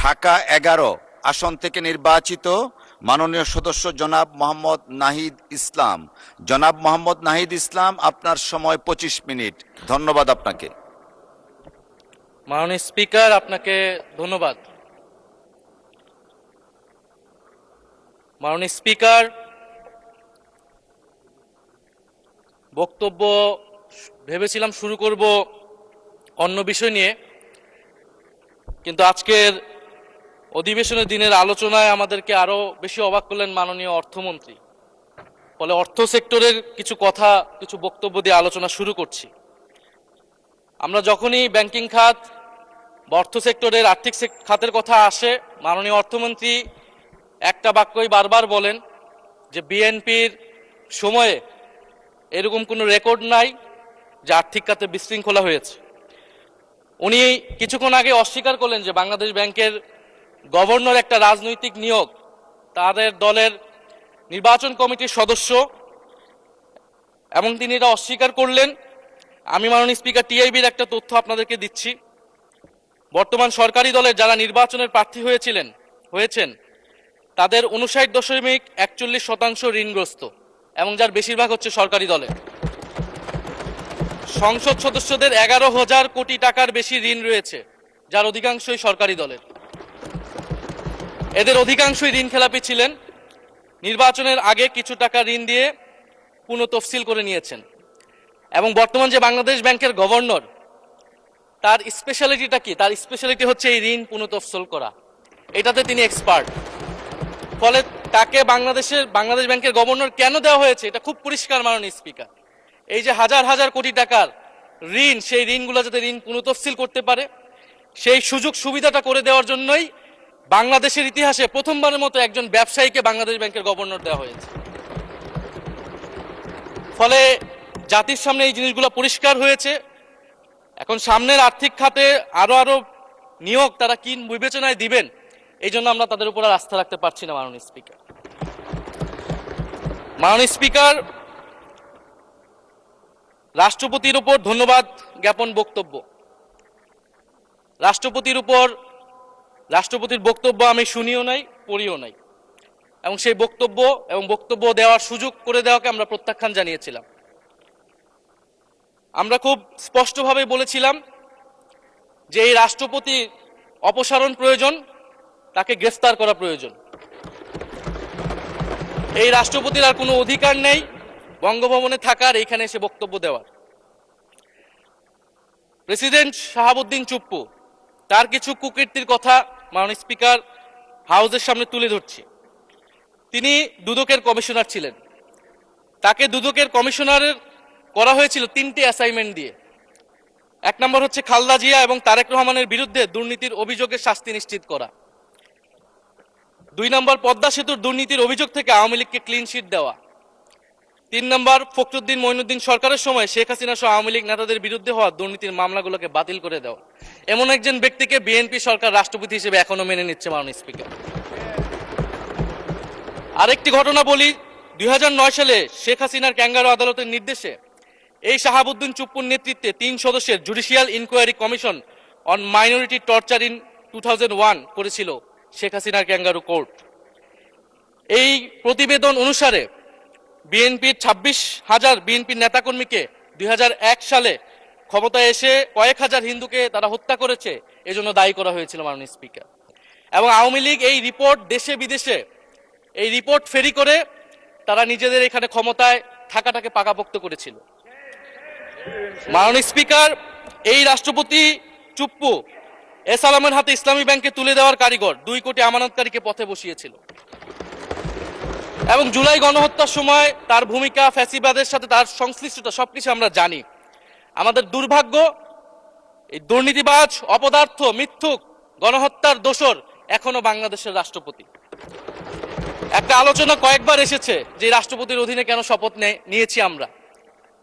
ঢাকা 11 আসন থেকে নির্বাচিত মাননীয় সদস্য জনাব মোহাম্মদ নাহিদ ইসলাম। জনাব মোহাম্মদ নাহিদ ইসলাম, আপনার সময় 25 মিনিট। ধন্যবাদ আপনাকে। মাননীয় স্পিকার, আপনাকে ধন্যবাদ। মাননীয় স্পিকার, বক্তব্য ভেবেছিলাম শুরু করব অন্য বিষয় নিয়ে, কিন্তু আজকের অধিবেশনের দিনের আলোচনায় আমাদেরকে আরো বেশি অবাক করলেন মাননীয় অর্থমন্ত্রী। ফলে অর্থ সেক্টরের কিছু বক্তব্য দিয়ে আলোচনা শুরু করছি। আমরা যখনই ব্যাংকিং খাত বা অর্থ সেক্টরের আর্থিক খাতের কথা আসে, মাননীয় অর্থমন্ত্রী একটা বাক্যই বারবার বলেন যে বিএনপির সময়ে এরকম কোনো রেকর্ড নাই যে আর্থিক খাতে বিশৃঙ্খলা হয়েছে। উনি কিছুক্ষণ আগে অস্বীকার করলেন যে বাংলাদেশ ব্যাংকের গভর্নর একটা রাজনৈতিক নিয়োগ, তাদের দলের নির্বাচন কমিটির সদস্য, এবং তিনি এটা অস্বীকার করলেন। আমি মাননীয় স্পিকার টিআইবির একটা তথ্য আপনাদেরকে দিচ্ছি। বর্তমান সরকারি দলের যারা নির্বাচনের প্রার্থী হয়েছেন তাদের 59.41% ঋণগ্রস্ত, এবং যার বেশিরভাগ হচ্ছে সরকারি দলের। সংসদ সদস্যদের 11,000 কোটি টাকার বেশি ঋণ রয়েছে, যার অধিকাংশই সরকারি দলের। এদের অধিকাংশই ঋণ খেলাপি ছিলেন, নির্বাচনের আগে কিছু টাকা ঋণ দিয়ে পুনঃতফসিল করে নিয়েছেন। এবং বর্তমান যে বাংলাদেশ ব্যাংকের গভর্নর, তার স্পেশালিটিটা কি? তার স্পেশালিটি হচ্ছে এই ঋণ পুনঃতফসিল করা, এটাতে তিনি এক্সপার্ট। ফলে তাকে বাংলাদেশ ব্যাংকের গভর্নর কেন দেওয়া হয়েছে এটা খুব পরিষ্কার মাননীয় স্পিকার। এই যে হাজার হাজার কোটি টাকার ঋণ, সেই ঋণগুলো যাতে ঋণ পুনঃতফসিল করতে পারে, সেই সুযোগ সুবিধাটা করে দেওয়ার জন্যই বাংলাদেশের ইতিহাসে প্রথমবারের মতো একজন ব্যবসায়ীকে বাংলাদেশ ব্যাংকের গভর্নর দেওয়া হয়েছে। ফলে জাতির সামনে এই জিনিসগুলো পরিষ্কার হয়েছে। এখন সামনের আর্থিক খাতে আরো নিয়োগ তারা কি বিবেচনায় দিবেন, এই জন্য আমরা তাদের উপর আর আস্থা রাখতে পারছি না মাননীয় স্পিকার। মাননীয় স্পিকার, রাষ্ট্রপতির উপর ধন্যবাদ জ্ঞাপন বক্তব্য। রাষ্ট্রপতির বক্তব্য আমি শুনিও নাই, পড়িও নাই, এবং সেই বক্তব্য দেওয়ার সুযোগ করে দেওয়াকে আমরা প্রত্যাখ্যান জানিয়েছিলাম। আমরা খুব স্পষ্টভাবে বলেছিলাম যে এই রাষ্ট্রপতির অপসারণ প্রয়োজন, তাকে গ্রেফতার করা প্রয়োজন। এই রাষ্ট্রপতির আর কোনো অধিকার নেই বঙ্গভবনে থাকার, এইখানে এসে বক্তব্য দেওয়ার। প্রেসিডেন্ট শাহাবুদ্দিন চুপ্পু, তার কিছু কুকীর্তির কথা মাননীয় স্পিকার হাউসের সামনে তুলে ধরছি। তিনি দুদকের কমিশনার ছিলেন। তাকে দুদকের কমিশনারের করা হয়েছিল 3টি অ্যাসাইনমেন্ট দিয়ে। 1 নম্বর হচ্ছে খালেদা জিয়া এবং তারেক রহমানের বিরুদ্ধে দুর্নীতির অভিযোগের শাস্তি নিশ্চিত করা। 2 নম্বর পদ্মা সেতুর দুর্নীতির অভিযোগ থেকে আওয়ামী লীগকে ক্লিন শিট দেওয়া। 3 নম্বর ফখরুদ্দিন মঈনুদ্দিন সরকারের সময় শেখ হাসিনা সহ আওয়ামী লীগ নেতাদের বিরুদ্ধে হওয়া দুর্নীতির মামলাগুলোকে বাতিল করে দেওয়া। এমন একজন ব্যক্তিকে বিএনপি সরকার রাষ্ট্রপতি হিসেবে এখনো মেনে নিচ্ছে মাননীয় স্পিকার। আরেকটি ঘটনা বলি, 2009 সালে শেখ হাসিনার ক্যাঙ্গারু আদালতের নির্দেশে এই শাহাবুদ্দিন চুপ্পুর নেতৃত্বে 3 সদস্যের judicial inquiry commission on minority torture in 2001 করেছিল শেখ হাসিনার ক্যাঙ্গারু কোর্ট। এই প্রতিবেদন অনুসারে বিএনপির 26,000 বিএনপির নেতাকর্মীকে 2001 সালে ক্ষমতায় এসে কয়েক হাজার হিন্দুকে তারা হত্যা করেছে, এজন্য দায়ী করা হয়েছিল মাননীয় স্পিকার। এবং আওয়ামী লীগ এই রিপোর্ট দেশে বিদেশে এই রিপোর্ট ফেরি করে তারা নিজেদের এখানে ক্ষমতায় থাকাটাকে পাকাপোক্ত করেছিল। মাননীয় স্পিকার, এই রাষ্ট্রপতি চুপ্পু এস আলমের হাতে ইসলামী ব্যাংকে তুলে দেওয়ার কারিগর, 2 কোটি আমানতকারীকে পথে বসিয়েছিল। এবং জুলাই গণহত্যার সময় তার ভূমিকা, ফ্যাসিবাদের সাথে তার সংশ্লিষ্টতা সবকিছু আমরা জানি। আমাদের দুর্ভাগ্য, এই দুর্নীতিবাজ, অপদার্থ, মিথ্যুক, গণহত্যার দোষর এখনো বাংলাদেশের রাষ্ট্রপতি। একটা আলোচনা কয়েকবার এসেছে যে রাষ্ট্রপতির অধীনে কেন শপথ নিয়েছি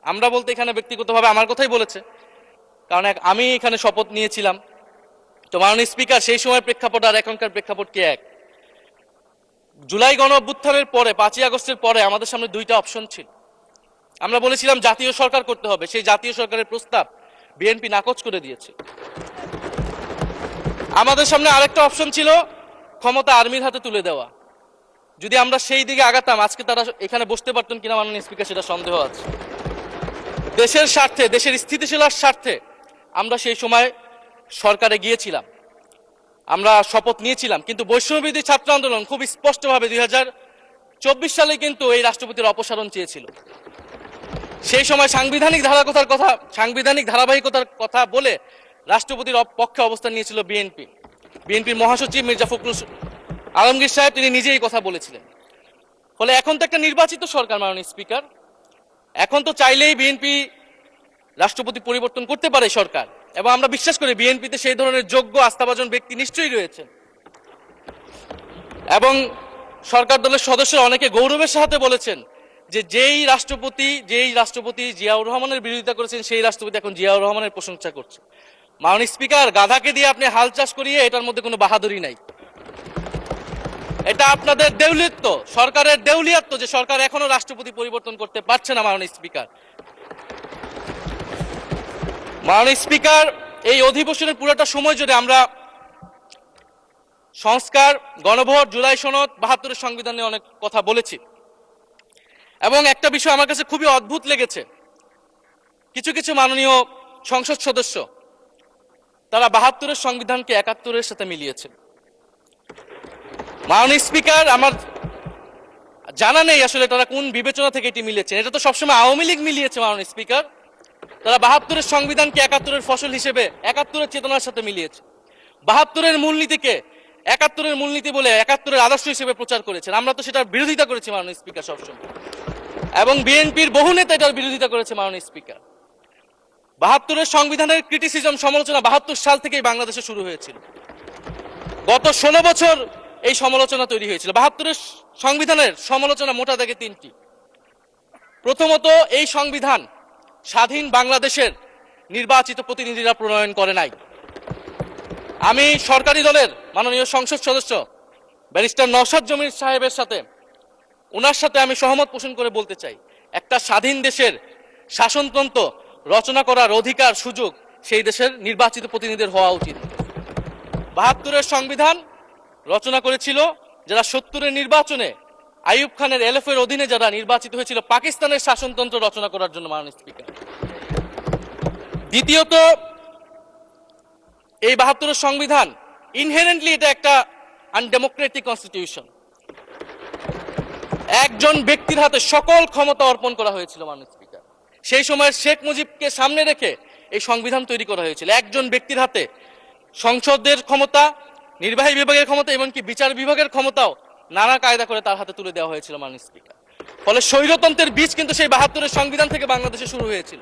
আমরা বলতে এখানে ব্যক্তিগতভাবে আমার কথাই বলেছে, কারণ আমি এখানে শপথ নিয়েছিলাম। তো মাননীয় স্পিকার, সেই সময় প্রেক্ষাপট আর এখনকার প্রেক্ষাপট কি এক? জুলাই গণ অভ্যুত্থানের পরে, 5ই আগস্টের পরে আমাদের সামনে 2টা অপশন ছিল। আমরা বলেছিলাম জাতীয় সরকার করতে হবে, সেই জাতীয় সরকারের প্রস্তাব বিএনপি নাকচ করে দিয়েছে। আমাদের সামনে আরেকটা অপশন ছিল ক্ষমতা আর্মির হাতে তুলে দেওয়া। যদি আমরা সেই দিকে আগাতাম আজকে তারা এখানে বসতে পারতেন কিনা মাননীয় স্পিকার সেটা সন্দেহ আছে। দেশের স্বার্থে, দেশের স্থিতিশীলতার স্বার্থে আমরা সেই সময় সরকারে গিয়েছিলাম, আমরা শপথ নিয়েছিলাম, কিন্তু বৈষম্যবিরোধী ছাত্র আন্দোলন খুব স্পষ্টভাবে 2024 সালে কিন্তু এই রাষ্ট্রপতির অপসারণ চেয়েছিল। সেই সময় সাংবিধানিক ধারাবাহিকতার কথা বলে রাষ্ট্রপতির পক্ষে অবস্থান নিয়েছিল বিএনপির মহাসচিব মির্জা ফখরুল আলমগীর সাহেব, তিনি নিজেই কথা বলেছিলেন। ফলে এখন তো একটা নির্বাচিত সরকার মাননীয় স্পিকার, এখন তো চাইলেই বিএনপি রাষ্ট্রপতি পরিবর্তন করতে পারে সরকার, এবং আমরা বিশ্বাস করি বিএনপিতে সেই ধরনের যোগ্য আস্থাভাজন ব্যক্তি নিশ্চয়ই রয়েছেন। এবং সরকার দলের সদস্যরা অনেকে গৌরবের সাথে বলেছেন যে যেই রাষ্ট্রপতি জিয়াউর রহমানের বিরোধিতা করেছেন সেই রাষ্ট্রপতি এখন জিয়াউর রহমানের প্রশংসা করছে। মাননীয় স্পিকার, গাধাকে দিয়ে আপনি হাল চাষ করিয়ে এটার মধ্যে কোনো বাহাদুরি নাই। এটা আপনাদের দেউলিয়ত্ব, সরকারের দেউলিয়ত্ব যে সরকার এখনো রাষ্ট্রপতি পরিবর্তন করতে পারছে না। মাননীয় স্পিকার, এই অধিবেশনের পুরোটা সময় জুড়ে আমরা সংস্কার, গণভোট, জুলাই সনদ, 72-এর সংবিধান নিয়ে অনেক কথা বলেছি। এবং একটা বিষয় আমার কাছে খুবই অদ্ভুত লেগেছে, কিছু মাননীয় সংসদ সদস্য তারা 72-এর সংবিধানকে 71-এর সাথে মিলিয়েছে। মাননীয় স্পিকার, আমার জানা নেই আসলে তারা কোন বিবেচনা থেকে এটি মিলিয়েছেন। এটা তো সবসময় আওয়ামী লীগ মিলিয়েছে মাননীয় স্পিকার। তারা 72-এর সংবিধানকে 71-এর ফসল হিসেবে 71-এর চেতনার সাথে মিলিয়েছে। 72-এর মূলনীতিকে 71-এর মূলনীতি বলে 71-এর আদর্শ হিসেবে প্রচার করেছেন। আমরা তো সেটার বিরোধিতা করেছি মাননীয় স্পিকার সবসময়, এবং বিএনপির বহু নেতা এটার বিরোধিতা করেছে মাননীয় স্পিকার। 72-এর সংবিধানের ক্রিটিসিজম, সমালোচনা 72 সাল থেকেই বাংলাদেশে শুরু হয়েছিল। গত 16 বছর এই সমালোচনা তৈরি হয়েছিল। 72-এর সংবিধানের সমালোচনা মোটা দাগে তিনটি। প্রথমত, এই সংবিধান স্বাধীন বাংলাদেশের নির্বাচিত প্রতিনিধিরা প্রণয়ন করে নাই। আমি সরকারি দলের মাননীয় সংসদ সদস্য ব্যারিস্টার নওশাদ জমির সাহেবের সাথে, ওনার সাথে আমি সহমত পোষণ করে বলতে চাই, একটা স্বাধীন দেশের শাসনতন্ত্র রচনা করার অধিকার, সুযোগ সেই দেশের নির্বাচিত প্রতিনিধিদের হওয়া উচিত। 72-এর সংবিধান রচনা করেছিল যারা 70-এর নির্বাচনে আইয়ুব খানের এলএফের অধীনে যারা নির্বাচিত হয়েছিল পাকিস্তানের শাসনতন্ত্র রচনা করার জন্য মাননীয় স্পিকার। দ্বিতীয়ত, এই 72-এর সংবিধান ইনহেরেন্টলি এটা একটা আনডেমোক্রেটিক কনস্টিটিউশন। একজন ব্যক্তির হাতে সকল ক্ষমতা অর্পণ করা হয়েছিল মাননীয় স্পিকার। সেই সময় শেখ মুজিবকে সামনে রেখে এই সংবিধান তৈরি করা হয়েছিল। একজন ব্যক্তির হাতে সংসদের ক্ষমতা, নির্বাহী বিভাগের ক্ষমতা, এমনকি বিচার বিভাগের ক্ষমতাও নানা কায়দা করে তার হাতে তুলে দেওয়া হয়েছিল মাননীয় স্পিকার। ফলে স্বৈরতন্ত্রের বীজ কিন্তু সেই 72-এর সংবিধান থেকে বাংলাদেশে শুরু হয়েছিল।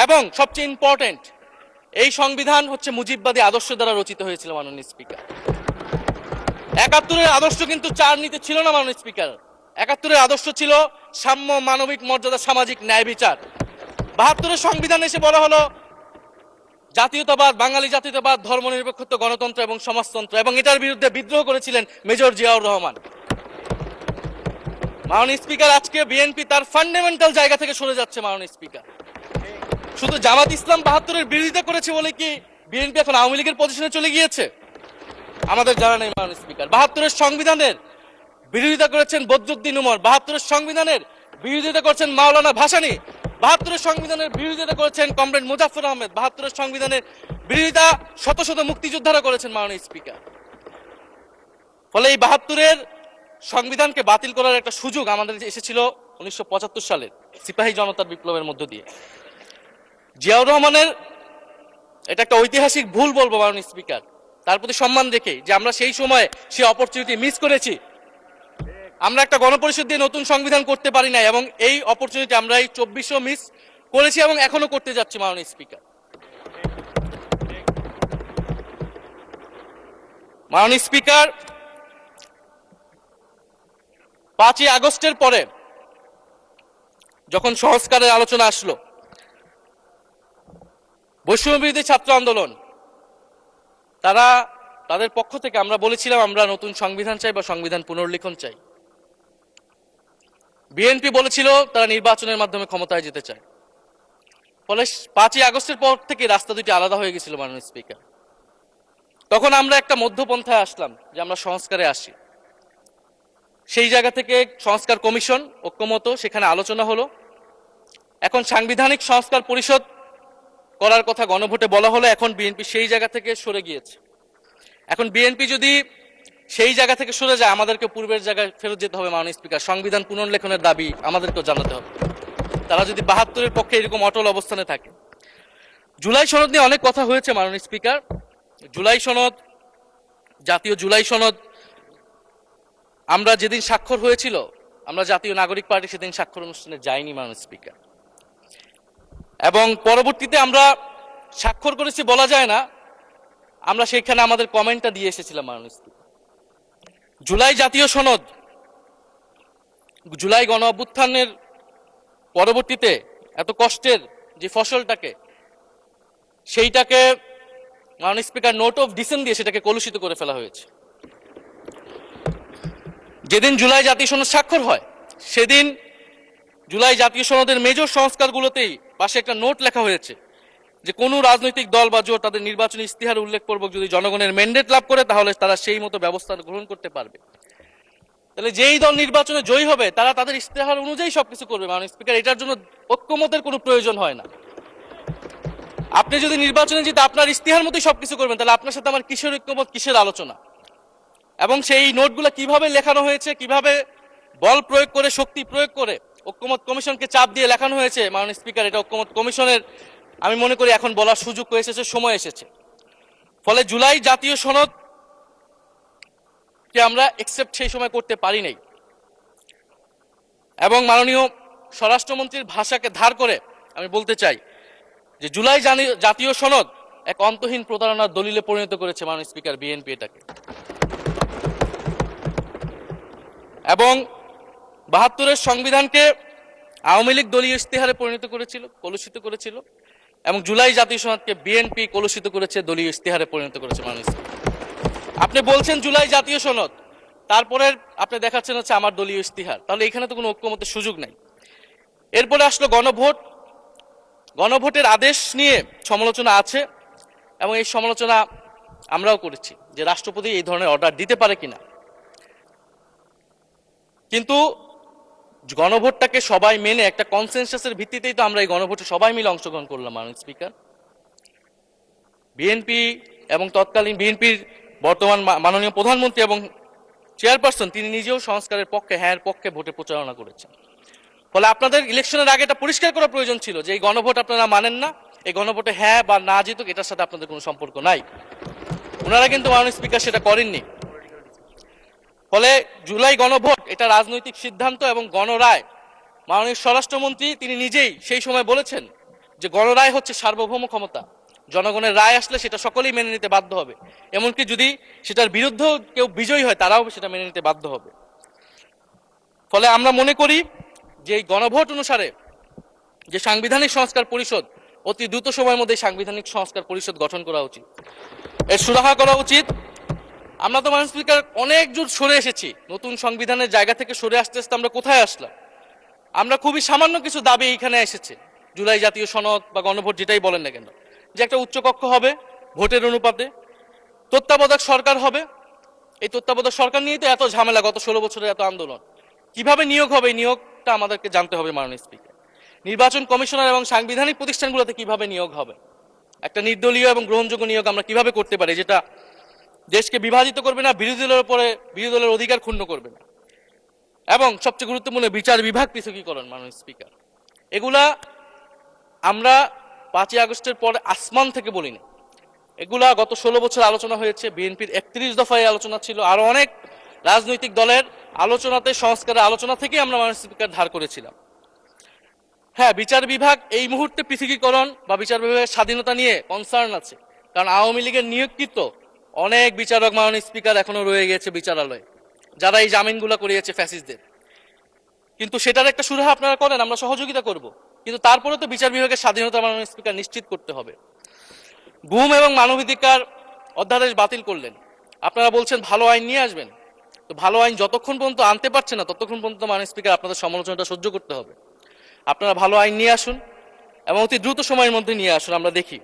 এবং সবচেয়ে ইম্পর্টেন্ট, এই সংবিধান হচ্ছে মুজিববাদী আদর্শ দ্বারা রচিত হয়েছিল মাননীয় স্পিকার। 71-এর আদর্শ কিন্তু চার নীতি ছিল না মাননীয় স্পিকার। 71-এর আদর্শ ছিল সাম্য, মানবিক মর্যাদা, সামাজিক ন্যায় বিচার। 72-এর সংবিধান এসে বলা হলো জাতীয়তাবাদ, বাঙালি জাতীয়তাবাদ, ধর্মনিরপেক্ষত্ব, গণতন্ত্র এবং সমাজতন্ত্র, এবং এটার বিরুদ্ধে বিদ্রোহ করেছিলেন মেজর জিয়াউর রহমান। মাননীয় স্পিকার, আজকে বিএনপি তার ফান্ডামেন্টাল জায়গা থেকে সরে যাচ্ছে মাননীয় স্পিকার। শুধু জামাত ইসলাম 72-এর বিরোধিতা করেছে বলে কি বিএনপি এখন আওয়ামী লীগের পজিশনে চলে গিয়েছে? আমাদের জানা নেই মাননীয় স্পিকার। 72-এর সংবিধানের বিরোধিতা করেছেন বদরুদ্দিন উমর, 72-এর সংবিধানের বিরোধিতা করেছেন মাওলানা ভাসানী, 72-এর সংবিধানের বিরোধিতা করেছেন কমরেড মুজাফফর আহমেদ, 72-এর সংবিধানের বিরোধিতা শত শত মুক্তিযোদ্ধারা করেছেন মাননীয় স্পিকার। ফলে এই 72-এর সংবিধানকে বাতিল করার একটা সুযোগ আমাদের এসেছিল 1975 সালের সিপাহী জনতার বিপ্লবের মধ্য দিয়ে। জিয়াউর রহমানের এটা একটা ঐতিহাসিক ভুল বলবো মাননীয় স্পিকার, তার প্রতি সম্মান রেখে, যে আমরা সেই সময় সেই অপরচুনিটি মিস করেছি। আমরা একটা গণপরিষদ দিয়ে নতুন সংবিধান করতে পারি না, এবং এই অপরচুনিটি আমরা এই 24-ও মিস করেছি এবং এখনো করতে যাচ্ছি মাননীয় স্পিকার। মাননীয় স্পিকার, 5ই আগস্টের পরে যখন সংস্কারের আলোচনা আসলো, বৈষম্যবিরোধী ছাত্র আন্দোলন তাদের পক্ষ থেকে আমরা বলেছিলাম আমরা নতুন সংবিধান চাই বা সংবিধান পুনর্লিখন চাই। বিএনপি বলেছিল তারা নির্বাচনের মাধ্যমে ক্ষমতায় যেতে চায়। ফলে 5ই আগস্টের পর থেকে রাস্তা দুটি আলাদা হয়ে গেছিল মাননীয় স্পিকার। তখন আমরা একটা মধ্যপন্থায় আসলাম যে আমরা সংস্কারে আসি। সেই জায়গা থেকে সংস্কার কমিশন ঐক্যমত, সেখানে আলোচনা হলো। এখন সাংবিধানিক সংস্কার পরিষদ করার কথা গণভোটে বলা হলো, এখন বিএনপি সেই জায়গা থেকে সরে গিয়েছে। এখন বিএনপি যদি সেই জায়গা থেকে সরে যায়, আমাদেরকে পূর্বের জায়গায় ফেরত যেতে হবে। মাননীয় স্পিকার, সংবিধান পুনর্লেখনের দাবি আমাদেরকেও জানাতে হবে। তারা যদি ৭২-এর পক্ষে এরকম অটল অবস্থানে থাকে। জুলাই সনদ নিয়ে অনেক কথা হয়েছে মাননীয় স্পিকার। জুলাই সনদ, জাতীয় জুলাই সনদ, আমরা যেদিন স্বাক্ষর হয়েছিল, আমরা জাতীয় নাগরিক পার্টি সেদিন স্বাক্ষর অনুষ্ঠানে যাইনি মাননীয় স্পিকার। এবং পরবর্তীতে আমরা স্বাক্ষর করেছি বলা যায় না, আমরা সেখানে আমাদের কমেন্টটা দিয়ে এসেছিলাম মাননীয় স্পিকার। জুলাই জাতীয় সনদ, জুলাই গণ অভ্যুত্থানের পরবর্তীতে এত কষ্টের যে ফসলটাকে, সেইটাকে মাননীয় স্পিকার নোট অফ ডিসেন্ট দিয়ে সেটাকে কলুষিত করে ফেলা হয়েছে। যেদিন জুলাই জাতীয় সনদ স্বাক্ষর হয়, সেদিন জুলাই জাতীয় সনদের মেজর সংস্কারগুলোতেই পাশে একটা নোট লেখা হয়েছে যে কোনো রাজনৈতিক দল বা জোট তাদের নির্বাচনী ইস্তিহার উল্লেখপূর্বক যদি জনগণের ম্যান্ডেট লাভ করে, তাহলে তারা সেই মতো ব্যবস্থা গ্রহণ করতে পারবে। তাহলে যেই দল নির্বাচনে জয়ী হবে, তারা তাদের ইস্তেহার অনুযায়ী সবকিছু করবে মাননীয় স্পিকার। এটার জন্য ঐক্যমতের কোনো প্রয়োজন হয় না। আপনি যদি নির্বাচনে জিতে আপনার ইস্তিহার মতোই সবকিছু করবেন, তাহলে আপনার সাথে আমার কিসের ঐক্যমত, কিসের আলোচনা? এবং সেই নোটগুলো কিভাবে লেখানো হয়েছে, কিভাবে বল প্রয়োগ করে, শক্তি প্রয়োগ করে ঐক্যমত কমিশনকে চাপ দিয়ে লেখানো হয়েছে মাননীয় স্পিকার, এটা ঐক্যমত কমিশনের আমি মনে করি এখন বলার সুযোগ এসেছে, সময় এসেছে। ফলে জুলাই জাতীয় সনদ কে আমরা একসেপ্ট সেই সময় করতে পারি নাই। এবং মাননীয় স্বরাষ্ট্রমন্ত্রীর ভাষাকে ধার করে আমি বলতে চাই যে জুলাই জাতীয় সনদ এক অন্তহীন প্রতারণার দলিলে পরিণত করেছে মাননীয় স্পিকার বিএনপি এটাকে। এবং ৭২-এর সংবিধানকে আওয়ামী লীগ দলীয় ইস্তেহারে পরিণত করেছিল, কলুষিত করেছিল। এবং জুলাই জাতীয় সনদকে বিএনপি কলুষিত করেছে, দলীয় ইস্তেহারে পরিণত করেছে মাননীয় স্পিকার। আপনি বলছেন জুলাই জাতীয় সনদ, তারপরে আপনি দেখাচ্ছেন হচ্ছে আমার দলীয় ইস্তিহার, তাহলে এখানে তো কোনো ঐক্যমতের সুযোগ নাই। এরপরে আসলো গণভোট। গণভোটের আদেশ নিয়ে সমালোচনা আছে এবং এই সমালোচনা আমরাও করেছি যে রাষ্ট্রপতি এই ধরনের অর্ডার দিতে পারে কিনা। কিন্তু গণভোটটাকে সবাই মেনে একটা কনসেনসাসের ভিত্তিতেই তো আমরা এই গণভোটে সবাই মিলে অংশগ্রহণ করলাম মাননীয় স্পিকার। বিএনপি এবং তৎকালীন বিএনপির বর্তমান মাননীয় প্রধানমন্ত্রী এবং চেয়ারপারসন, তিনি নিজেও সংস্কারের পক্ষে, হ্যাঁ পক্ষে ভোটে প্রচারণা করেছেন। ফলে আপনাদের ইলেকশনের আগে এটা পরিষ্কার করা প্রয়োজন ছিল যে এই গণভোট আপনারা মানেন না, এই গণভোটে হ্যাঁ বা না জিতুক এটার সাথে আপনাদের কোনো সম্পর্ক নাই। ওনারা কিন্তু মাননীয় স্পিকার সেটা করেননি। ফলে জুলাই গণভোট এটা রাজনৈতিক সিদ্ধান্ত এবং গণরায়। মাননীয় স্বরাষ্ট্রমন্ত্রী তিনি নিজেই সেই সময় বলেছেন যে গণরায় হচ্ছে সার্বভৌম ক্ষমতা, জনগণের রায় আসলে সেটা সকলেই মেনে নিতে বাধ্য হবে, এমনকি যদি সেটার বিরুদ্ধেও কেউ বিজয়ী হয় তারাও সেটা মেনে নিতে বাধ্য হবে। ফলে আমরা মনে করি যে এই গণভোট অনুসারে যে সাংবিধানিক সংস্কার পরিষদ, অতি দ্রুত সময়ের মধ্যে সাংবিধানিক সংস্কার পরিষদ গঠন করা উচিত, এর সুরাহা করা উচিত। আমরা তো মাননীয় স্পিকার অনেক দূর সরে এসেছি, নতুন সংবিধানের জায়গা থেকে সরে আসতে আসতে আমরা কোথায় আসলাম? আমরা খুবই সামান্য কিছু দাবি এখানে এসেছে, জুলাই জাতীয় সনদ বা গণভোট যেটাই বলেন না কেন, যে একটা উচ্চকক্ষ হবে ভোটের অনুপাতে, তত্ত্বাবধায়ক সরকার হবে। এই তত্ত্বাবধায়ক সরকার নিয়েই তো এত ঝামেলা, গত 16 বছরের এত আন্দোলন। কিভাবে নিয়োগ হবে, এই নিয়োগটা আমাদেরকে জানতে হবে মাননীয় স্পিকার। নির্বাচন কমিশনার এবং সাংবিধানিক প্রতিষ্ঠানগুলোতে কিভাবে নিয়োগ হবে, একটা নির্দলীয় এবং গ্রহণযোগ্য নিয়োগ আমরা কিভাবে করতে পারি, যেটা দেশকে বিভাজিত করবে না, বিরোধী দলের অধিকার ক্ষুণ্ণ করবে না। এবং সবচেয়ে গুরুত্বপূর্ণ বিচার বিভাগ পৃথকীকরণ মাননীয় স্পিকার। এগুলা আমরা 5ই আগস্টের পরে আসমান থেকে বলিনি, এগুলা গত 16 বছর আলোচনা হয়েছে। বিএনপির 31 দফায় আলোচনা ছিল, আরো অনেক রাজনৈতিক দলের আলোচনাতে, সংস্কারের আলোচনা থেকে আমরা মাননীয় স্পিকার ধার করেছিলাম। হ্যাঁ, বিচার বিভাগ এই মুহূর্তে পৃথকীকরণ বা বিচার বিভাগের স্বাধীনতা নিয়ে কনসার্ন আছে, কারণ আওয়ামী লীগের নিয়োগকৃত অনেক বিচারক মাননীয় স্পিকার এখনো রয়ে গেছে বিচারালয়ে, যারা এই জামিনগুলো করিয়েছে ফ্যাসিস্টদের। কিন্তু সেটার একটা সুরাহা আপনারা করেন, আমরা সহযোগিতা করব, কিন্তু তারপরে তো বিচার বিভাগের স্বাধীনতা মাননীয় স্পিকার নিশ্চিত করতে হবে। গুম এবং মানবাধিকার অধ্যাদেশ বাতিল করলেন, আপনারা বলছেন ভালো আইন নিয়ে আসবেন। তো ভালো আইন যতক্ষণ পর্যন্ত আনতে পারছে না, ততক্ষণ পর্যন্ত মাননীয় স্পিকার আপনাদের সমালোচনাটা সহ্য করতে হবে। আপনারা ভালো আইন নিয়ে আসুন এবং অতি দ্রুত সময়ের মধ্যে নিয়ে আসুন, আমরা দেখি।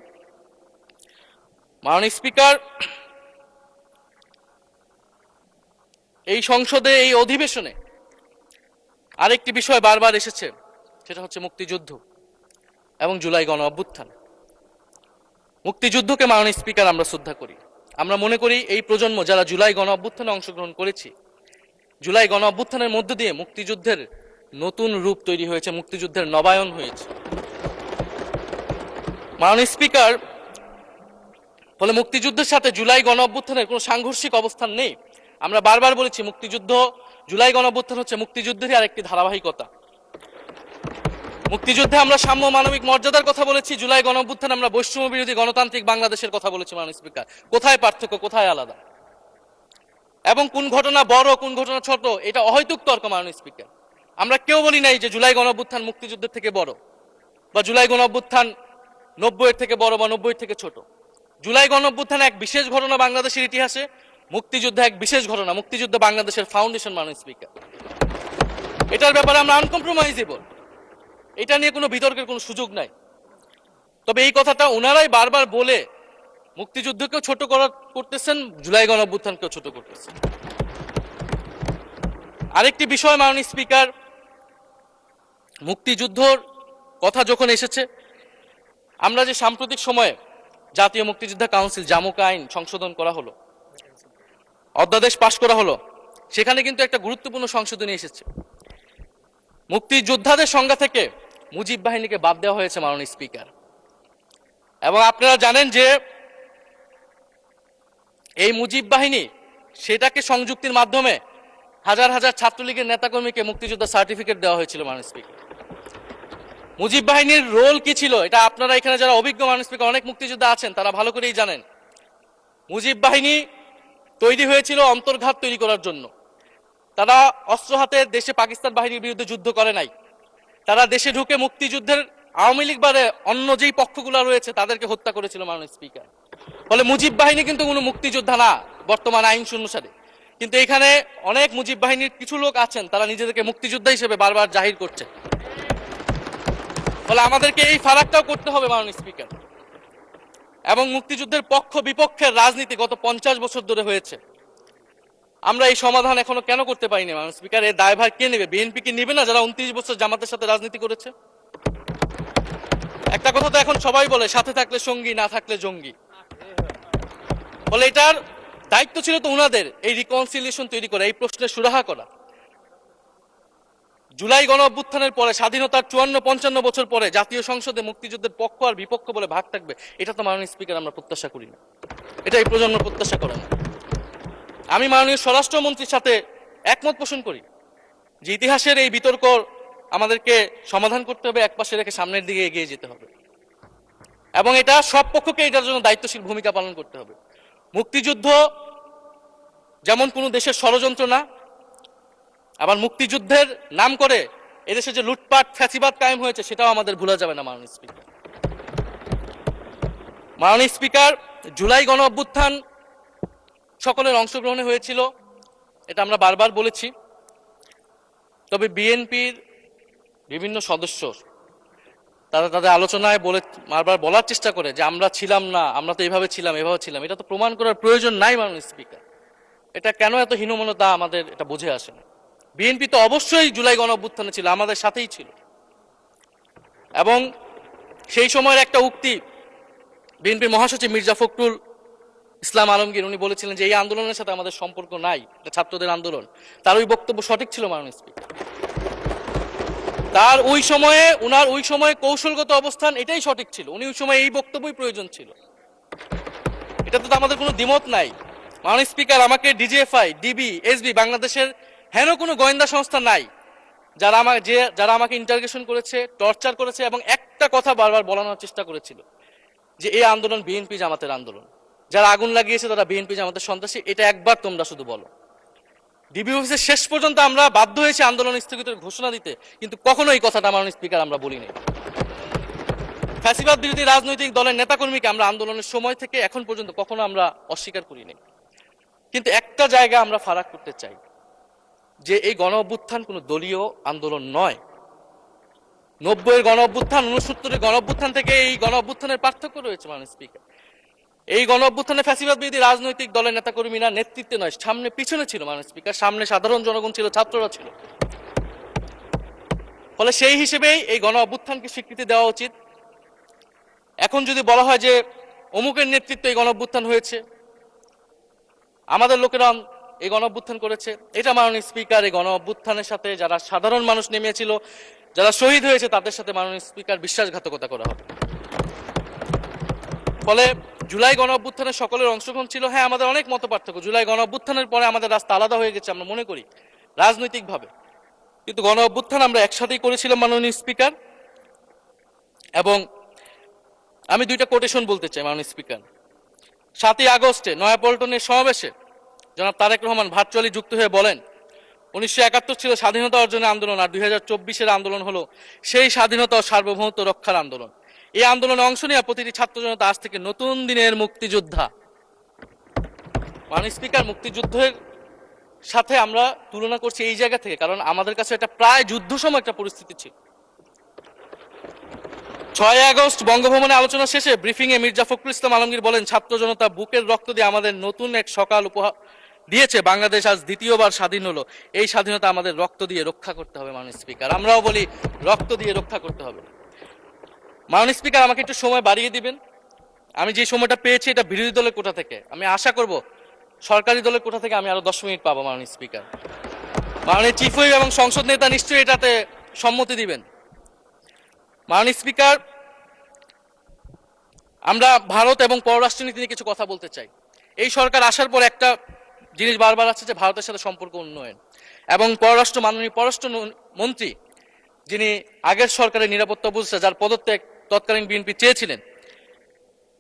মাননীয় স্পিকার, এই সংসদে, এই অধিবেশনে আরেকটি বিষয় বারবার এসেছে, সেটা হচ্ছে মুক্তিযুদ্ধ এবং জুলাই গণ অভ্যুত্থান। মুক্তিযুদ্ধকে মাননীয় স্পিকার আমরা শ্রদ্ধা করি। আমরা মনে করি এই প্রজন্ম যারা জুলাই গণ অভ্যুত্থানে অংশগ্রহণ করেছি, জুলাই গণ অভ্যুত্থানের মধ্য দিয়ে মুক্তিযুদ্ধের নতুন রূপ তৈরি হয়েছে, মুক্তিযুদ্ধের নবায়ন হয়েছে। মাননীয় স্পিকার, ফলে মুক্তিযুদ্ধের সাথে জুলাই গণ অভ্যুত্থানের কোনো সাংঘর্ষিক অবস্থান নেই। আমরা বারবার বলেছি মুক্তিযুদ্ধ, জুলাই গণ অভ্যুত্থান হচ্ছে মুক্তিযুদ্ধেরই আরেকটি ধারাবাহিকতা। মুক্তিযুদ্ধে আমরা সাম্য মানবিক মর্যাদার কথা বলেছি, জুলাই গণ অভ্যুত্থানে আমরা বৈষম্য বিরোধী গণতান্ত্রিক বাংলাদেশের কথা বলেছি। মাননীয় স্পিকার, কোথায় পার্থক্য, কোথায় আলাদা, এবং কোন ঘটনা বড় কোন ঘটনা ছোট, এটা অহৈতুক তর্ক। মাননীয় স্পিকার, আমরা কেউ বলি নাই যে জুলাই গণ অভ্যুত্থান মুক্তিযুদ্ধের থেকে বড়, বা জুলাই গণ অভ্যুত্থান 90-এর থেকে বড় বা 90-এর থেকে ছোট। জুলাই গণ অভ্যুত্থান এক বিশেষ ঘটনা বাংলাদেশের ইতিহাসে, মুক্তিযুদ্ধ এক বিশেষ ঘটনা, মুক্তিযুদ্ধ বাংলাদেশের ফাউন্ডেশন। মাননীয় স্পিকার, এটার ব্যাপারে আমরা আনকম্প্রোমাইজেবল, এটা নিয়ে কোনো বিতর্কের কোনো সুযোগ নাই। তবে এই কথাটা ওনারাই বারবার বলে মুক্তিযুদ্ধকেও ছোট করতেছেন, জুলাই গণ অভ্যুত্থানকেও ছোট করতেছেন। আরেকটি বিষয় মাননীয় স্পিকার, মুক্তিযুদ্ধর কথা যখন এসেছে, আমরা যে সাম্প্রতিক সময়ে জাতীয় মুক্তিযোদ্ধা কাউন্সিল জামুক আইন সংশোধন করা হলো, অধ্যাদেশ পাশ করা হলো, সেখানে কিন্তু একটা গুরুত্বপূর্ণ সংশোধনী এসেছে। মুক্তিযোদ্ধাদের সংজ্ঞা থেকে মুজিব বাহিনীকে বাদ দেওয়া হয়েছে। মাননীয় স্পিকার, এবং আপনারা জানেন যে এই মুজিব বাহিনী, সেটাকে সংযুক্তির মাধ্যমে হাজার হাজার ছাত্রলীগের নেতাকর্মীকে মুক্তিযোদ্ধা সার্টিফিকেট দেওয়া হয়েছিল। মাননীয় স্পিকার, মুজিব বাহিনীর রোল কি ছিল, এটা আপনারা এখানে যারা অভিজ্ঞ মাননীয় স্পিকার অনেক মুক্তিযোদ্ধা আছেন, তারা ভালো করেই জানেন। মুজিব বাহিনী তৈরি হয়েছিল অন্তর্ঘাত তৈরি করার জন্য। তারা অস্ত্র হাতে দেশে পাকিস্তান বাহিনীর বিরুদ্ধে যুদ্ধ করে নাই। তারা দেশে ঢুকে মুক্তিযুদ্ধের আওয়ামী লীগ বারে অন্য যেই পক্ষগুলো রয়েছে তাদেরকে হত্যা করেছিল। মাননীয় স্পিকার, ফলে মুজিব বাহিনী কিন্তু কোনো মুক্তিযোদ্ধা না বর্তমান আইন অনুসারে। কিন্তু এখানে অনেক মুজিব বাহিনীর কিছু লোক আছেন, তারা নিজেদেরকে মুক্তিযোদ্ধা হিসেবে বারবার জাহির করছে। ফলে আমাদেরকে এই ফারাকটাও করতে হবে মাননীয় স্পিকার। এবং মুক্তিযুদ্ধের পক্ষ বিপক্ষের রাজনীতি গত 50 বছর ধরে হয়েছে। আমরা এই সমাধান এখনো কেন করতে পারিনি মাননীয় স্পিকার? এর দায়ভার কে নেবে? বিএনপি কি নেবে না, যারা 29 বছর জামাতের সাথে রাজনীতি করেছে? একটা কথা তো এখন সবাই বলে, সাথে থাকলে সঙ্গী, না থাকলে জঙ্গি। ফলে এটার দায়িত্ব ছিল তো উনাদের, এই রিকনসিলিয়েশন তৈরি করা, এই প্রশ্নের সুরাহা করা। জুলাই গণ অভ্যুত্থানের পরে, স্বাধীনতার 54-55 বছর পরে জাতীয় সংসদে মুক্তিযুদ্ধের পক্ষ আর বিপক্ষ বলে ভাগ থাকবে, এটা তো মাননীয় স্পিকার আমরা প্রত্যাশা করি না, এটা এই প্রজন্ম প্রত্যাশা করে না। আমি মাননীয় স্বরাষ্ট্রমন্ত্রীর সাথে একমত পোষণ করি যে ইতিহাসের এই বিতর্ক আমাদেরকে সমাধান করতে হবে, একপাশে রেখে সামনের দিকে এগিয়ে যেতে হবে, এবং এটা সব পক্ষকে এটার জন্য দায়িত্বশীল ভূমিকা পালন করতে হবে। মুক্তিযুদ্ধ যেমন কোনো দেশের ষড়যন্ত্র না, আবার মুক্তিযুদ্ধের নাম করে এদেশে যে লুটপাট ফ্যাসিবাদ কায়েম হয়েছে, সেটাও আমাদের ভুলা যাবে না। মাননীয় স্পিকার, মাননীয় স্পিকার, জুলাই গণ অভ্যুত্থান সকলের অংশগ্রহণে হয়েছিল, এটা আমরা বারবার বলেছি। তবে বিএনপির বিভিন্ন সদস্য তারা তাদের আলোচনায় বারবার বলার চেষ্টা করে যে আমরা ছিলাম না, আমরা তো এভাবে ছিলাম, এভাবে ছিলাম। এটা তো প্রমাণ করার প্রয়োজন নাই মাননীয় স্পিকার। এটা কেন এত হীনমন্যতা আমাদের এটা বুঝে আসে না। বিএনপি তো অবশ্যই জুলাই গণ অভ্যুত্থানে ছিল, আমাদের সাথেই ছিল। এবং সেই সময়ের একটা উক্তি বিএনপির মহাসচিব মির্জা ফখরুল ইসলাম আলমগীর, উনি বলেছিলেন যে এই আন্দোলনের সাথে আমাদের সম্পর্ক নাই, এটা ছাত্রদের আন্দোলন। তার ওই বক্তব্য সঠিক ছিল মাননীয় স্পিকার। তার ওই সময়ে কৌশলগত অবস্থান এটাই সঠিক ছিল, উনি ওই সময় এই বক্তব্যই প্রয়োজন ছিল। এটা তো আমাদের কোনো দ্বিমত নাই। মাননীয় স্পিকার, আমাকে ডিজিএফআই, ডিবি, এসবি, বাংলাদেশের হেন কোনো গোয়েন্দা সংস্থা নাই যারা আমাকে ইন্টারগেশন করেছে, টর্চার করেছে, এবং একটা কথা বারবার বলানোর চেষ্টা করেছিল যে এই আন্দোলন বিএনপি জামাতের আন্দোলন, যারা আগুন লাগিয়েছে তারা বিএনপি জামাতের সন্ত্রাসী। এটা একবার তোমরা শুধু বলো। ডিবি অফিসে শেষ পর্যন্ত আমরা বাধ্য হয়েছি আন্দোলন স্থগিতের ঘোষণা দিতে, কিন্তু কখনো এই কথাটা মাননীয় স্পিকার আমরা বলিনি। ফ্যাসিবাদ বিরোধী রাজনৈতিক দলের নেতাকর্মীকে আমরা আন্দোলনের সময় থেকে এখন পর্যন্ত কখনো আমরা অস্বীকার করিনি। কিন্তু একটা জায়গা আমরা ফারাক করতে চাই, যে এই গণ অভ্যুত্থান কোনো দলীয় আন্দোলন নয়। 90-এর গণ অভ্যুত্থান, 69-এর গণ অভ্যুত্থান থেকে এই গণ অভ্যুত্থানের পার্থক্য রয়েছে মাননীয় স্পিকার। এই গণ অভ্যুত্থানে ফ্যাসিবাদ বিরোধী রাজনৈতিক দলের নেতাকর্মীরা নেতৃত্বে নয়, সামনে পিছনে ছিল মাননীয় স্পিকার, সামনে সাধারণ জনগণ ছিল, ছাত্ররা ছিল। ফলে সেই হিসেবেই এই গণ অভ্যুত্থানকে স্বীকৃতি দেওয়া উচিত। এখন যদি বলা হয় যে অমুকের নেতৃত্বে এই গণ অভ্যুত্থান হয়েছে, আমাদের লোকেরা এই গণ অভ্যুত্থান করেছে, এটা মাননীয় স্পিকার এই গণ অভ্যুত্থানের সাথে যারা সাধারণ মানুষ নেমেছিল, যারা শহীদ হয়েছে, তাদের সাথে মাননীয় স্পিকার বিশ্বাসঘাতকতা করা হবে। ফলে জুলাই গণ অভ্যুত্থানে সকলের অংশগ্রহণ ছিল। হ্যাঁ, আমাদের অনেক মত পার্থক্য, জুলাই গণ অভ্যুত্থানের পরে আমাদের রাস্তা আলাদা হয়ে গেছে আমরা মনে করি রাজনৈতিকভাবে, কিন্তু গণ অভ্যুত্থান আমরা একসাথেই করেছিলাম মাননীয় স্পিকার। এবং আমি দুইটা কোটেশন বলতে চাই মাননীয় স্পিকার। 7ই আগস্টে নয়াপল্টনের সমাবেশে জনাব তারেক রহমান ভার্চুয়ালি যুক্ত হয়ে বলেন, 1971 ছিল স্বাধীনতা অর্জনের আন্দোলন, আর 2024-এর আন্দোলন হলো সেই স্বাধীনতা ও সার্বভৌমত্ব রক্ষার আন্দোলন। এই আন্দোলনে অংশ নেওয়া প্রতিটি ছাত্র জনতা আজ থেকে নতুন দিনের মুক্তিযোদ্ধা। মাননীয় স্পিকার, মুক্তিযুদ্ধের সাথে আমরা তুলনা করছি এই জায়গা থেকে, কারণ আমাদের কাছে এটা প্রায় যুদ্ধ সময় একটা পরিস্থিতি ছিল। 6 আগস্ট বঙ্গভবনে আলোচনা শেষে ব্রিফিং এ মির্জা ফখরুল ইসলাম আলমগীর বলেন, ছাত্র জনতা বুকের রক্ত দিয়ে আমাদের নতুন এক সকাল উপহার দিয়েছে। বাংলাদেশ আজ দ্বিতীয়বার স্বাধীন হলো। এই স্বাধীনতা আমাদের রক্ত দিয়ে রক্ষা করতে হবে মাননীয় স্পিকার। আমরাও বলি রক্ত দিয়ে রক্ষা করতে হবে। মাননীয় স্পিকার, আমাকে একটু সময় বাড়িয়ে দিবেন। আমি যে সময়টা পেয়েছি এটা বিরোধী দলের কোটা থেকে, আমি আশা করব সরকারি দলের কোটা থেকে আমি আরো 10 মিনিট পাবো মাননীয় স্পিকার। মাননীয় চিফ হুইপ এবং সংসদ নেতা নিশ্চয়ই এটাতে সম্মতি দিবেন। মাননীয় স্পিকার, আমরা ভারত এবং পররাষ্ট্রনীতি নিয়ে কিছু কথা বলতে চাই। এই সরকার আসার পর একটা জিনিস বারবার আছে যে ভারতের সাথে সম্পর্ক উন্নয়ন, এবং মাননীয় পররাষ্ট্র মন্ত্রী যিনি আগের সরকারের নিরাপত্তা উপদেষ্টা, যার পদত্যাগ তৎকালীন বিএনপি চেয়েছিলেন,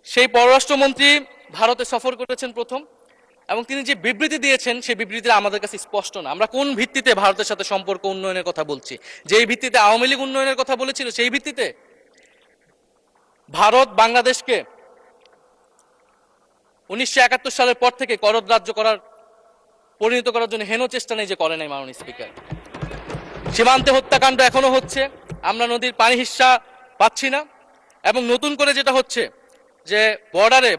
সেই পররাষ্ট্রমন্ত্রী ভারতে সফর করেছেন প্রথম, এবং তিনি যে বিবৃতি দিয়েছেন সেই বিবৃতি আমাদের কাছে স্পষ্ট না। আমরা কোন ভিত্তিতে ভারতের সাথে সম্পর্ক উন্নয়নের কথা বলছি? যেই ভিত্তিতে আওয়ামী লীগ উন্নয়নের কথা বলেছিল, সেই ভিত্তিতে ভারত বাংলাদেশকে 1971 সালের পর থেকে করদ রাজ্য পরিণত করার জন্য হেন চেষ্টা নেই যে করে নাই মাননীয় স্পিকার। সীমান্তে হত্যাকাণ্ড এখনো হচ্ছে, আমরা নদীর পানি হিস্সা পাচ্ছি না, এবং নতুন করে যেটা হচ্ছে যে বর্ডারে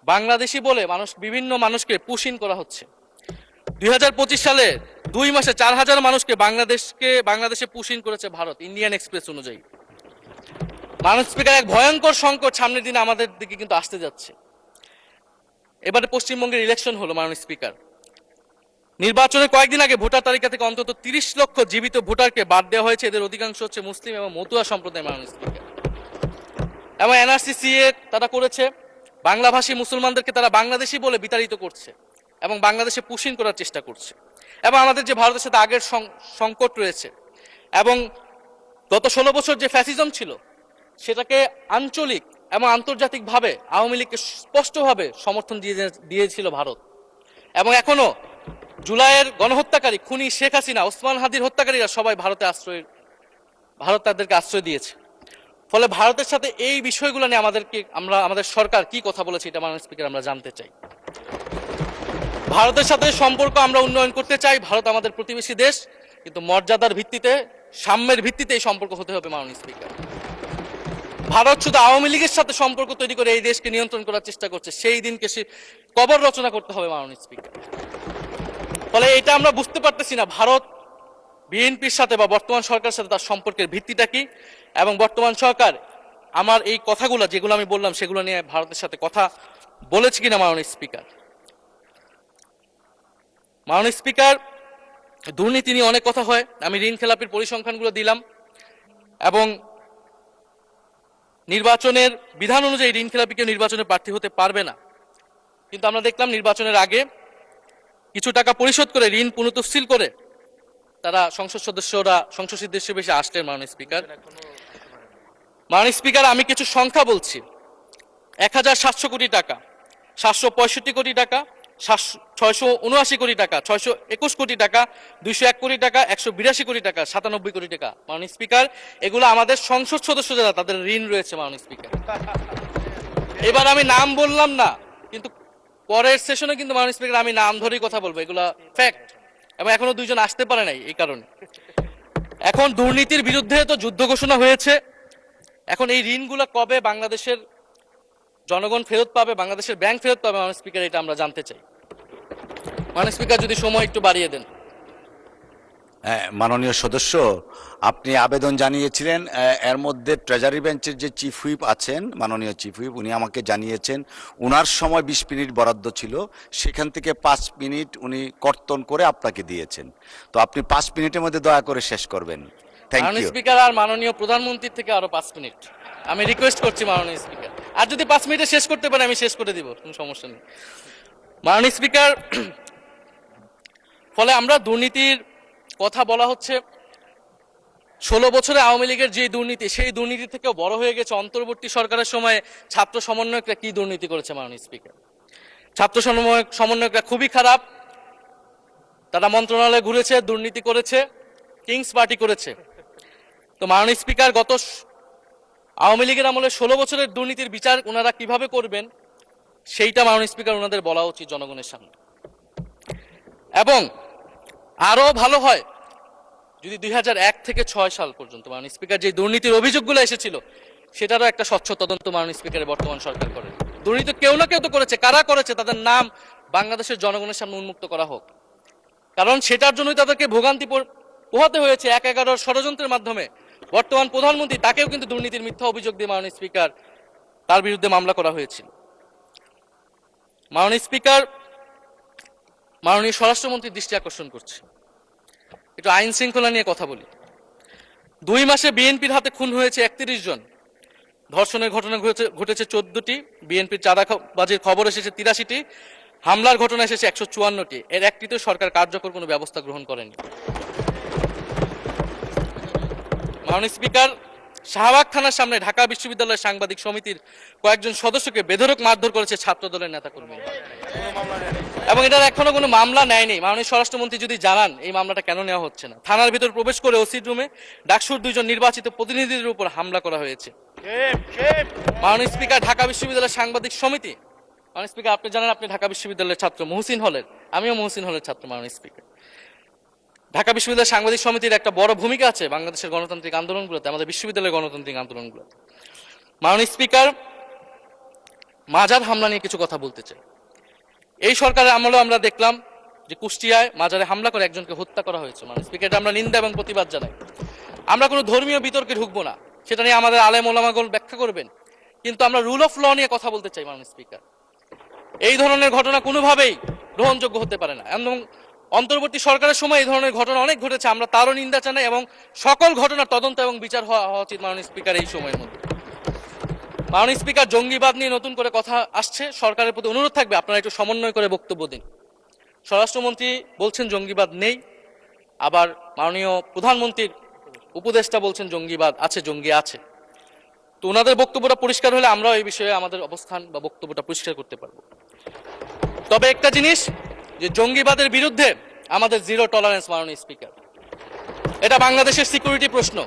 বাংলাদেশি বলে বিভিন্ন মানুষকে পুশ ইন করা হচ্ছে। 2025 সালে 2 মাসে 4000 মানুষকে বাংলাদেশে পুশ ইন করেছে ভারত, ইন্ডিয়ান এক্সপ্রেস অনুযায়ী। মাননীয় স্পিকার, এক ভয়ঙ্কর সংকট সামনের দিনে আমাদের দিকে কিন্তু আসতে যাচ্ছে। এবারে পশ্চিমবঙ্গের ইলেকশন হলো মাননীয় স্পিকার। নির্বাচনের কয়েকদিন আগে ভোটার তালিকা থেকে অন্তত 30 লক্ষ জীবিত ভোটারকে বাদ দেওয়া হয়েছে। এদের অধিকাংশ হচ্ছে মুসলিম এবং মতুয়া সম্প্রদায় মাননীয় স্পিকার। এবং এনআরসি তারা করেছে, বাংলাভাষী মুসলমানদেরকে তারা বাংলাদেশি বলে বিতাড়িত করছে এবং বাংলাদেশে পুশ ইন করার চেষ্টা করছে। এবং আমাদের যে ভারতের সাথে আগের সংকট রয়েছে, এবং গত 16 বছর যে ফ্যাসিজম ছিল, সেটাকে আঞ্চলিক এবং আন্তর্জাতিকভাবে আওয়ামী লীগকে স্পষ্টভাবে সমর্থন দিয়েছিল ভারত। এবং এখনো জুলাইয়ের গণহত্যাকারী খুনি শেখ হাসিনা, ওসমান হাদির হত্যাকারীরা সবাই ভারত তাদেরকে আশ্রয় দিয়েছে। ফলে ভারতের সাথে এই বিষয়গুলো নিয়ে আমাদের সরকার কি কথা বলেছে, এটা মাননীয় স্পিকার আমরা জানতে চাই। ভারতের সাথে সম্পর্ক আমরা উন্নয়ন করতে চাই, ভারত আমাদের প্রতিবেশী দেশ, কিন্তু মর্যাদার ভিত্তিতে, সাম্যের ভিত্তিতে এই সম্পর্ক হতে হবে মাননীয় স্পিকার। ভারত শুধু আওয়ামী লীগের সাথে সম্পর্ক তৈরি করে এই দেশকে নিয়ন্ত্রণ করার চেষ্টা করছে, সেই দিনকে সে কবর রচনা করতে হবে মাননীয় স্পিকার। ফলে এটা আমরা বুঝতে পারতেছি না ভারত বিএনপির সাথে বা বর্তমান সরকারের সাথে তার সম্পর্কের ভিত্তিটা কি, এবং বর্তমান সরকার আমার এই কথাগুলো যেগুলো আমি বললাম সেগুলো নিয়ে ভারতের সাথে কথা বলেছে কিনা মাননীয় স্পিকার। মাননীয় স্পিকার, দুর্নীতি নিয়ে অনেক কথা হয়, আমি ঋণ খেলাপির পরিসংখ্যানগুলো দিলাম, এবং নির্বাচনের বিধান অনুযায়ী ঋণ খেলাপি কেউ নির্বাচনে প্রার্থী হতে পারবে না। কিন্তু আমরা দেখলাম নির্বাচনের আগে কিছু টাকা পরিশোধ করে ঋণ পুনঃতফসিল করে তারা সংসদ সদস্য বেশি আসলেন মাননীয় স্পিকার। মাননীয় স্পিকার, আমি কিছু সংখ্যা বলছি। 1700 কোটি টাকা, 765 কোটি টাকা, 679 কোটি টাকা, 621 কোটি টাকা, 201 কোটি টাকা, 182 কোটি টাকা, 97 কোটি টাকা। মাননীয় স্পিকার, এগুলো আমাদের সংসদ সদস্য যারা তাদের ঋণ রয়েছে মাননীয় স্পিকার। এবার আমি নাম বললাম না, কিন্তু পরের সেশনে কিন্তু মাননীয় স্পিকার আমি নাম ধরেই কথা বলবো, এগুলা ফ্যাক্ট, এবং এখনো 2 জন আসতে পারে নাই এই কারণে। এখন দুর্নীতির বিরুদ্ধে তো যুদ্ধ ঘোষণা হয়েছে, এখন এই ঋণগুলো কবে বাংলাদেশের জনগণ ফেরত পাবে, বাংলাদেশের ব্যাংক ফেরত পাবে মাননীয় স্পিকার, এটা আমরা জানতে চাই। মাননীয় স্পিকার যদি সময় একটু বাড়িয়ে দেন। হ্যাঁ, মাননীয় সদস্য, আপনি আবেদন জানিয়েছিলেন, এর মধ্যে ট্রেজারি বেঞ্চের যে চিফ হুইপ আছেন, মাননীয় চিফ হুইপ, উনি আমাকে জানিয়েছেন উনার সময় 20 মিনিট বরাদ্দ ছিল, সেখান থেকে 5 মিনিট উনি কর্তন করে আপনাকে দিয়েছেন। তো আপনি 5 মিনিটের মধ্যে দয়া করে শেষ করবেন। থ্যাংক মাননীয় ইউ। স্পিকার, আর মাননীয় প্রধানমন্ত্রীর থেকে আরো 5 মিনিট আমি রিকোয়েস্ট করছি মাননীয় স্পিকার। আর যদি 5 মিনিটে শেষ করতে পারে আমি শেষ করে দিব, কোনো সমস্যা নেই। মাননীয় স্পিকার, ফলে আমরা দুর্নীতির কথা বলা হচ্ছে, 16 বছরে আওয়ামী লীগের যে দুর্নীতি, সেই দুর্নীতি থেকেও বড় হয়ে গেছে অন্তর্বর্তী সরকারের সময় ছাত্র সমন্বয়করা কি দুর্নীতি করেছে মাননীয় স্পিকার। ছাত্র সমন্বয়করা খুবই খারাপ, তারা মন্ত্রণালয়ে ঘুরেছে, দুর্নীতি করেছে, কিংস পার্টি করেছে। তো মাননীয় স্পিকার, গত আওয়ামী লীগের আমলে 16 বছরের দুর্নীতির বিচার ওনারা কিভাবে করবেন সেইটা মাননীয় স্পিকার ওনাদের বলা উচিত জনগণের সামনে। এবং আরো ভালো হয় যদি 2001 থেকে 6 সাল পর্যন্ত মাননীয় স্পিকার যে দুর্নীতির অভিযোগগুলো এসেছিল সেটারও একটা স্বচ্ছ তদন্ত মাননীয় স্পিকারের বর্তমান সরকার করে। দুর্নীতি কেউ না কেউ তো করেছে, কারা করেছে তাদের নাম বাংলাদেশের জনগণের সামনে উন্মুক্ত করা হোক, কারণ সেটার জন্যই তাদেরকে ভোগান্তি পোহাতে হয়েছে 1/11 ষড়যন্ত্রের মাধ্যমে। বর্তমান প্রধানমন্ত্রী, তাকেও কিন্তু দুর্নীতির মিথ্যা অভিযোগ দিয়ে মাননীয় স্পিকার তার বিরুদ্ধে মামলা করা হয়েছিল। মাননীয় স্পিকার, মাননীয় স্বরাষ্ট্রমন্ত্রীর দৃষ্টি আকর্ষণ করছে, একটু আইন শৃঙ্খলা নিয়ে কথা বলি। 2 মাসে বিএনপির হাতে খুন হয়েছে 31 জন, ধর্ষণের ঘটনা ঘটেছে 14টি, বিএনপির চাঁদাবাজির খবর এসেছে 83টি, হামলার ঘটনা এসেছে 154টি। এর একটিতেও সরকার কার্যকর কোনো ব্যবস্থা গ্রহণ করেনি। মাননীয় স্পিকার, শাহবাগ থানার সামনে ঢাকা বিশ্ববিদ্যালয়ের সাংবাদিক সমিতির কয়েকজন সদস্যকে বেধড়ক মারধর করেছে ছাত্র দলের নেতাকর্মীরা, এবং এটার এখনো কোনো মামলা নেয়নি। মাননীয় স্বরাষ্ট্রমন্ত্রী যদি জানান এই মামলাটা কেন নেওয়া হচ্ছে না। থানার ভিতর প্রবেশ করে ওসির রুমে ডাকসুর 2 জন নির্বাচিত প্রতিনিধিদের উপর হামলা করা হয়েছে। মাননীয় স্পিকার, ঢাকা বিশ্ববিদ্যালয়ের সাংবাদিক সমিতি, মাননীয় স্পিকার আপনি জানেন আপনি ঢাকা বিশ্ববিদ্যালয়ের ছাত্র, মহসিন হলের, আমিও মহসিন হলের ছাত্র। মাননীয় স্পিকার, ঢাকা বিশ্ববিদ্যালয়ের সাংবাদিক সমিতির একটা বড় ভূমিকা আছে বাংলাদেশের গণতান্ত্রিক আন্দোলনগুলোতে, আমাদের বিশ্ববিদ্যালয়ের গণতান্ত্রিক আন্দোলনগুলোতে। মাননীয় স্পিকার, মাজার হামলা নিয়ে কিছু কথা বলতে চাই। এই সরকারের আমলে আমরা দেখলাম যে কুষ্টিয়ায় মাজারে হামলা করে একজনকে হত্যা করা হয়েছে। মাননীয় স্পিকার, এটা আমরা নিন্দা এবং প্রতিবাদ জানাই। আমরা কোনো ধর্মীয় বিতর্কে ঢুকবো না, সেটা নিয়ে আমাদের আলেম ওলামাগণ ব্যাখ্যা করবেন, কিন্তু আমরা রুল অফ ল নিয়ে কথা বলতে চাই। মাননীয় স্পিকার, এই ধরনের ঘটনা কোনোভাবেই গ্রহণযোগ্য হতে পারে না, এবং অন্তর্বর্তী সরকারের সময় এই ধরনের ঘটনা অনেক ঘটেছে, আমরা তারও নিন্দা জানাই, এবং সকল ঘটনার তদন্ত এবং বিচার হওয়া উচিত মাননীয় স্পিকার এই সময়ের মধ্যে। মাননীয় স্পিকার, জঙ্গিবাদ নিয়ে নতুন করে কথা আসছে, সরকারের প্রতি অনুরোধ থাকবে আপনারা একটু সমন্বয় করে বক্তব্য দিন। স্বরাষ্ট্রমন্ত্রী বলছেন জঙ্গিবাদ নেই, আবার মাননীয় প্রধানমন্ত্রীর উপদেষ্টা বলছেন জঙ্গিবাদ আছে, জঙ্গি আছে। তো ওনাদের বক্তব্যটা পরিষ্কার হলে আমরাও এই বিষয়ে আমাদের অবস্থান বা বক্তব্যটা পরিষ্কার করতে পারবো। তবে একটা জিনিস, যে জঙ্গিবাদের বিরুদ্ধে আমাদের জিরো টলারেন্স মাননীয় স্পিকার। এটা বাংলাদেশের সিকিউরিটি প্রশ্ন,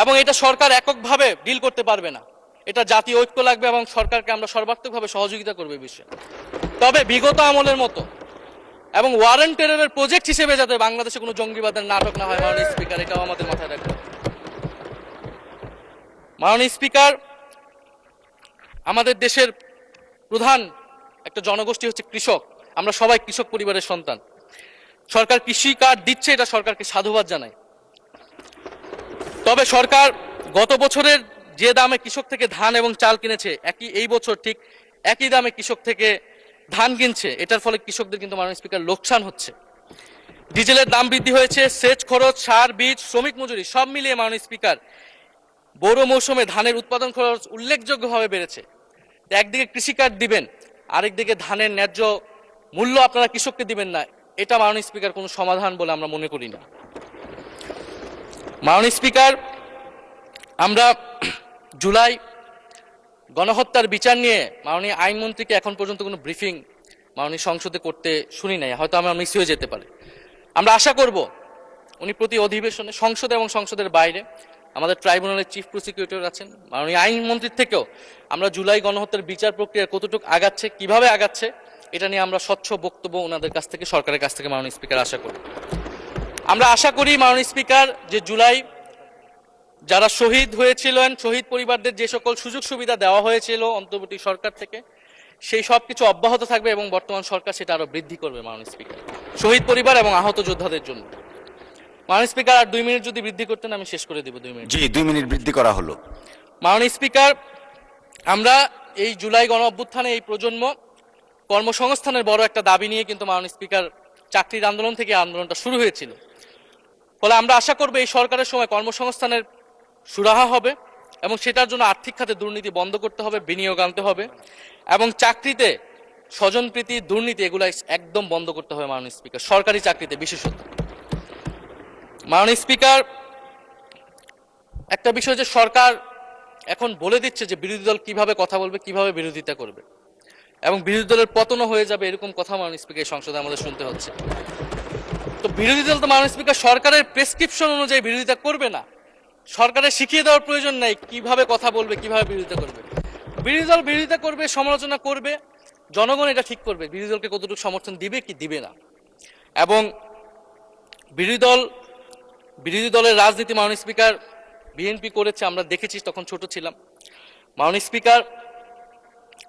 এবং এটা সরকার এককভাবে ডিল করতে পারবে না, এটা জাতীয় ঐক্য লাগবে, এবং সরকারকে আমরা সর্বাত্মকভাবে সহযোগিতা করবে এই বিষয়ে। তবে বিগত আমলের মতো এবং ওয়ারেন্ট টেররের প্রজেক্ট হিসেবে যাতে বাংলাদেশে কোনো জঙ্গিবাদের নাটক না হয় মাননীয় স্পিকার, এটাও আমাদের মাথায় রাখতে হবে। মাননীয় স্পিকার, আমাদের দেশের প্রধান একটা জনগোষ্ঠী হচ্ছে কৃষক, আমরা সবাই কৃষক পরিবারের সন্তান। সরকার কৃষি কার্ড দিচ্ছে, এটা সরকারকে সাধুবাদ জানাই। তবে সরকার গত বছরের যে দামে কৃষক থেকে ধান এবং চাল কিনেছে, এই বছর ঠিক একই দামে কৃষক থেকে ধান কিনছে, এটার ফলে কৃষকদের কিন্তু মাননীয় স্পিকার লোকসান হচ্ছে। ডিজেলের দাম বৃদ্ধি হয়েছে, সেচ খরচ, সার, বীজ, শ্রমিক মজুরি সব মিলিয়ে মাননীয় স্পিকার বোরো মৌসুমে ধানের উৎপাদন খরচ উল্লেখযোগ্যভাবে বেড়েছে। একদিকে কৃষি কার্ড দিবেন, আরেকদিকে ধানের ন্যায্য মূল্য আপনারা কৃষককে দিবেন না, এটা মাননীয় স্পিকার কোনো সমাধান বলে আমরা মনে করি না। মাননীয় স্পিকার, আমরা জুলাই গণহত্যার বিচার নিয়ে মাননীয় আইনমন্ত্রীকে এখন পর্যন্ত কোনো ব্রিফিং মাননীয় সংসদে করতে শুনি নাই, হয়তো আমরা মিস হয়ে যেতে পারে। আমরা আশা করব উনি প্রতি অধিবেশনে সংসদে এবং সংসদের বাইরে আমাদের ট্রাইব্যুনালের চিফ প্রসিকিউটর আছেন, মাননীয় আইনমন্ত্রীর থেকেও আমরা জুলাই গণহত্যার বিচার প্রক্রিয়া কতটুকু আগাচ্ছে, কিভাবে আগাচ্ছে, এটা নিয়ে আমরা স্বচ্ছ বক্তব্য ওনাদের কাছ থেকে, সরকারের কাছ থেকে মাননীয় স্পিকার আশা করি। আমরা আশা করি মাননীয় স্পিকার যে জুলাই যারা শহীদ হয়েছিলেন, শহীদ পরিবারদের যে সকল সুযোগ সুবিধা দেওয়া হয়েছিল অন্তর্বর্তী সরকার থেকে, সেই সব কিছু অব্যাহত থাকবে এবং বর্তমান সরকার সেটা আরো বৃদ্ধি করবে মাননীয় স্পিকার, শহীদ পরিবার এবং আহত যোদ্ধাদের জন্য। মাননীয় স্পিকার, আর 2 মিনিট যদি বৃদ্ধি করতেন আমি শেষ করে দিব। 2 মিনিট। জি, 2 মিনিট বৃদ্ধি করা হলো। মাননীয় স্পিকার, আমরা এই জুলাই গণ অভ্যুত্থানে এই প্রজন্ম কর্মসংস্থানের বড় একটা দাবি নিয়ে কিন্তু মাননীয় স্পিকার চাকরির আন্দোলন থেকে আন্দোলনটা শুরু হয়েছিল। ফলে আমরা আশা করব এই সরকারের সময় কর্মসংস্থানের সুরাহা হবে এবং সেটার জন্য আর্থিক খাতে দুর্নীতি বন্ধ করতে হবে, বিনিয়োগ আনতে হবে এবং চাকরিতে স্বজনপ্রীতি, দুর্নীতি এগুলো একদম বন্ধ করতে হবে মাননীয় স্পিকার, সরকারি চাকরিতে বিশেষত। মাননীয় স্পিকার, একটা বিষয় যে সরকার এখন বলে দিচ্ছে যে বিরোধী দল কিভাবে কথা বলবে, কিভাবে বিরোধিতা করবে এবং বিরোধী দলের পতনও হয়ে যাবে, এরকম কথা মাননীয় স্পিকার এই সংসদে আমাদের শুনতে হচ্ছে। তো বিরোধী দল তো মাননীয় স্পিকার সরকারের প্রেসক্রিপশন অনুযায়ী বিরোধিতা করবে না, সরকারের শিখিয়ে দেওয়ার প্রয়োজন নাই কিভাবে কথা বলবে, কিভাবে বিরোধিতা করবে। বিরোধী দল বিরোধিতা করবে, সমালোচনা করবে, জনগণ এটা ঠিক করবে বিরোধী দলকে কতটুকু সমর্থন দিবে কি দিবে না। এবং বিরোধী দলের রাজনীতি মাননীয় স্পিকার বিএনপি করেছে, আমরা দেখেছি, তখন ছোট ছিলাম। মাননীয় স্পিকার,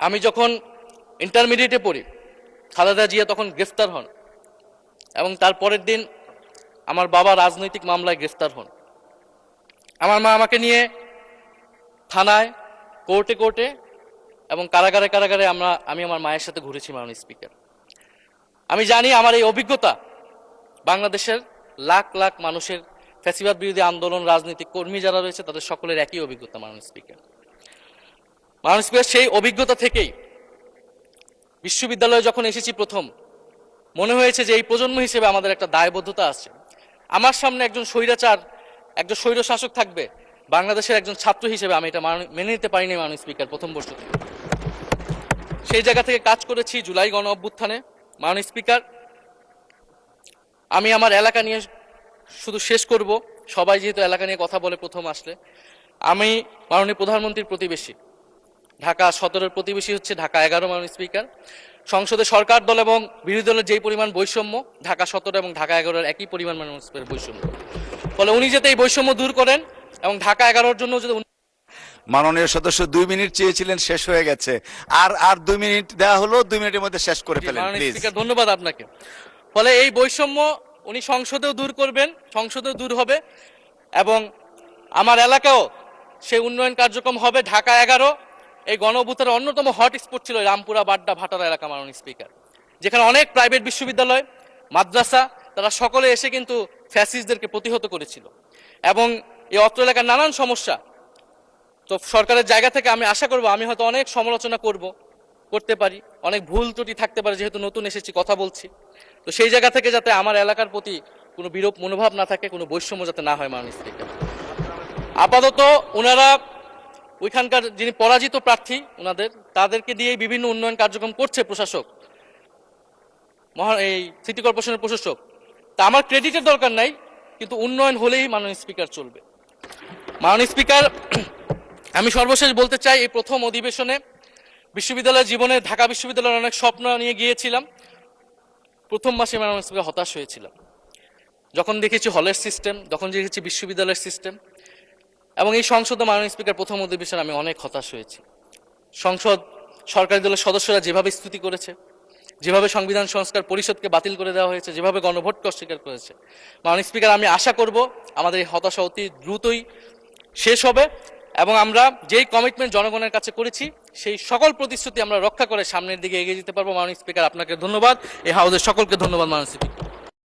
আমি যখন ইন্টারমিডিয়েটে পড়ি, খালেদা জিয়া তখন গ্রেফতার হন এবং তার পরের দিন আমার বাবা রাজনৈতিক মামলায় গ্রেফতার হন। আমার মা আমাকে নিয়ে থানায়, কোর্টে এবং কারাগারে আমি আমার মায়ের সাথে ঘুরেছি মাননীয় স্পিকার। আমি জানি আমার এই অভিজ্ঞতা বাংলাদেশের লাখ লাখ মানুষের, ফ্যাসিবাদ বিরোধী আন্দোলন, রাজনৈতিক কর্মী যারা রয়েছে তাদের সকলের একই অভিজ্ঞতা মাননীয় স্পিকার। মাননীয় স্পিকার, সেই অভিজ্ঞতা থেকেই বিশ্ববিদ্যালয়ে যখন এসেছি প্রথম, মনে হয়েছে যে এই প্রজন্ম হিসেবে আমাদের একটা দায়বদ্ধতা আছে। আমার সামনে একজন স্বৈর শাসক থাকবে, বাংলাদেশের একজন ছাত্র হিসেবে আমি এটা মেনে নিতে পারিনি মাননীয় স্পিকার প্রথম বর্ষ থেকে। সেই জায়গা থেকে কাজ করেছি জুলাই গণ অভ্যুত্থানে। মাননীয় স্পিকার, আমি আমার এলাকা নিয়ে শুধু শেষ করব, সবাই যেহেতু এলাকা নিয়ে কথা বলে প্রথম আসলে, আমি মাননীয় প্রধানমন্ত্রীর প্রতিবেশী, ঢাকা 17-এর প্রতিবেশী হচ্ছে ঢাকা 11 মাননীয় স্পিকার। সংসদে সরকার দল এবং বিরোধী দলের যেই পরিমাণ বৈষম্য, ঢাকা 17 এবং ঢাকা 11-এর একই পরিমাণ মাননীয় স্পিকার বৈষম্য। ফলে উনি যাতে এই বৈষম্য দূর করেন এবং ঢাকা 11-এর জন্য যদি মাননীয় সদস্য 2 মিনিট চেয়েছিলেন, শেষ হয়ে গেছে। আর 2 মিনিট দেওয়া হলো, 2 মিনিটের মধ্যে শেষ করে ফেলেন প্লিজ। স্পিকার, ধন্যবাদ আপনাকে। ফলে এই বৈষম্য উনি সংসদেও দূর করবেন, সংসদেও দূর হবে এবং আমার এলাকাও সেই উন্নয়ন কার্যক্রম হবে। ঢাকা 11 এই গণ অভ্যুত্থানের অন্যতম হট স্পট ছিল রামপুরা, বাড্ডা, ভাটারা এলাকা মাননীয় স্পিকার, যেখানে অনেক প্রাইভেট বিশ্ববিদ্যালয়, মাদ্রাসা, তারা সকলে এসে কিন্তু ফ্যাসিস্টদেরকে প্রতিহত করেছিল এবং এই অত্র এলাকার নানান সমস্যা। তো সরকারের জায়গা থেকে আমি আশা করব, আমি হয়তো অনেক সমালোচনা করতে পারি, অনেক ভুল ত্রুটি থাকতে পারে, যেহেতু নতুন এসেছি, কথা বলছি। তো সেই জায়গা থেকে যাতে আমার এলাকার প্রতি কোনো বিরূপ মনোভাব না থাকে, কোনো বৈষম্য যাতে না হয় মাননীয় স্পিকার। আপাতত ওনারা ওইখানকার যিনি পরাজিত প্রার্থী, তাদেরকে দিয়ে বিভিন্ন উন্নয়ন কার্যক্রম করছে প্রশাসক, এই সিটি কর্পোরেশনের প্রশাসক। তা আমার ক্রেডিটের দরকার নাই, কিন্তু উন্নয়ন হলেই মাননীয় স্পিকার চলবে। মাননীয় স্পিকার, আমি সর্বশেষ বলতে চাই, এই প্রথম অধিবেশনে বিশ্ববিদ্যালয় জীবনে ঢাকা বিশ্ববিদ্যালয়ের অনেক স্বপ্ন নিয়ে গিয়েছিলাম। প্রথম মাসে মাননীয় স্পিকার হতাশ হয়েছিলাম, যখন দেখেছি হলের সিস্টেম, যখন দেখেছি বিশ্ববিদ্যালয়ের সিস্টেম। এবং এই সংসদে মাননীয় স্পিকার প্রথম অধিবেশনে আমি অনেক হতাশ হয়েছি। সরকারি দলের সদস্যরা যেভাবে স্তুতি করেছে, যেভাবে সংবিধান সংস্কার পরিষদকে বাতিল করে দেওয়া হয়েছে, যেভাবে গণভোটকে অস্বীকার করেছে, মাননীয় স্পিকার, আমি আশা করব আমাদের এই হতাশা অতি দ্রুতই শেষ হবে এবং আমরা যেই কমিটমেন্ট জনগণের কাছে করেছি সেই সকল প্রতিশ্রুতি আমরা রক্ষা করে সামনের দিকে এগিয়ে যেতে পারবো। মাননীয় স্পিকার, আপনাকে ধন্যবাদ, এই হাউসের সকলকে ধন্যবাদ মাননীয় স্পিকার।